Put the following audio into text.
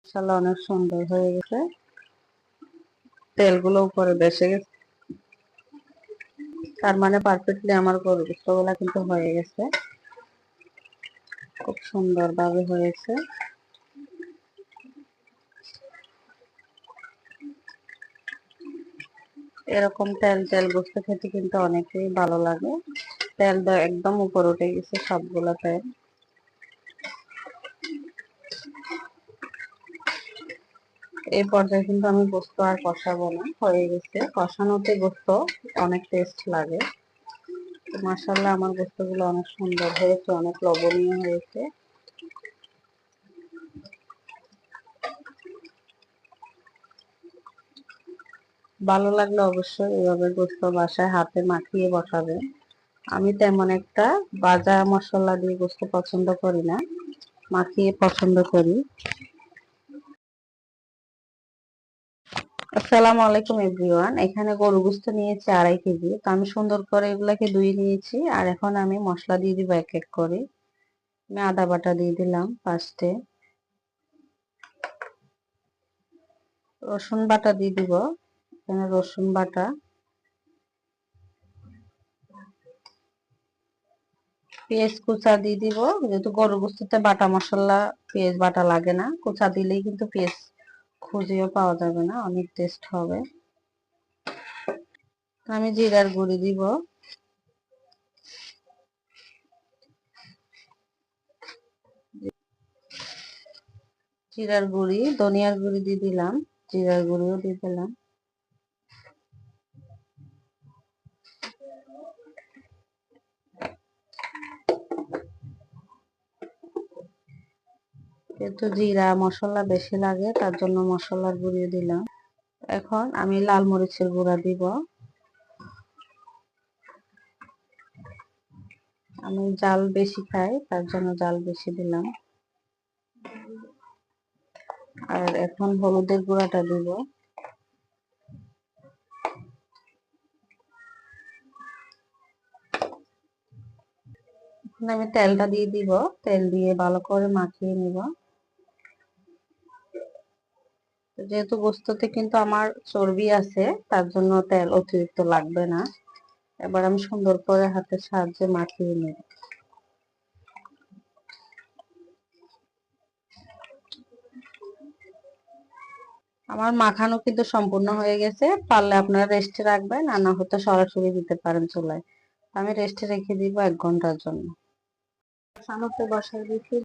মাশাআল্লাহ অনেক সুন্দর হয়ে গেছে, তেলগুলো উপরে ভেসে গেছে। তার মানে পারফেক্টলি আমার গরুর গোশতগুলা কিন্তু হয়ে গেছে, খুব সুন্দর ভাবে হয়েছে। এরকম তেল তেল গোশত খেতে কিন্তু অনেকই ভালো লাগে। তেল একদম উপরে উঠে গেছে সবগুলো তেল। এই পর্যায়ে কিন্তু আমি গোশত আর কষাবো না, হয়ে গেছে। কষানোতে গোশত অনেক টেস্ট লাগে। মাশাআল্লাহ আমার গোশতগুলো অনেক সুন্দর হয়েছে, অনেক লবণীয় হয়েছে। ভালো লাগলে অবশ্যই এভাবে গোশত বাসায় হাতে মাখিয়ে বসাবেন। আমি তেমন একটা ভাজা মশলা দিয়ে গোশত পছন্দ করি না, মাখিয়ে পছন্দ করি। আসসালামু আলাইকুম এভরিওয়ান। এখানে গরু গোশত নিয়েছি 2.5 কেজি। তো আমি সুন্দর করে এগুলাকে ধুয়ে নিয়েছি। আর এখন আমি মশলা দিয়ে দিব এক এক করে। আমি আদা বাটা দিয়ে দিলাম ফার্স্টে, রসুন বাটা দিয়ে দিব, এখানে রসুন বাটা, পেঁয়াজ কুচা দিয়ে দিব। যেহেতু গরু গোশতে বাটা মশলা পেঁয়াজ বাটা লাগে না, কুচা দিলেই কিন্তু পেঁয়াজ খুঁজেও পাওয়া যাবে না, অনেক টেস্ট হবে। আমি জিরার গুঁড়ি দিব, জিরার গুঁড়ি, ধনিয়ার গুঁড়ি দিয়ে দিলাম, জিরার গুঁড়িও দিয়ে দিলাম। যেহেতু জিরা মশলা বেশি লাগে তার জন্য মশলার গুঁড়িও দিলাম। এখন আমি লাল মরিচের গুঁড়া দিব, আমি জাল বেশি খাই তার জন্য জাল বেশি দিলাম। আর এখন হলুদের গুঁড়াটা দিব, আমি তেলটা দিয়ে দিব, তেল দিয়ে ভালো করে মাখিয়ে নিব। যেহেতু গোশততে কিন্তু আমার চর্বি আছে তার জন্য তেল অতিরিক্ত লাগবে না। এবার আমি সুন্দর করে হাতের সাহায্যে মাখিয়ে নিব। আমার মাখানো কিন্তু সম্পূর্ণ হয়ে গেছে। পারলে আপনারা রেস্টে রাখবেন, আর না হয়তো সরাসরি দিতে পারেন চুলায়। আমি রেস্টে রেখে দিব 1 ঘন্টার জন্য। সামনে বসাই দিয়েছি।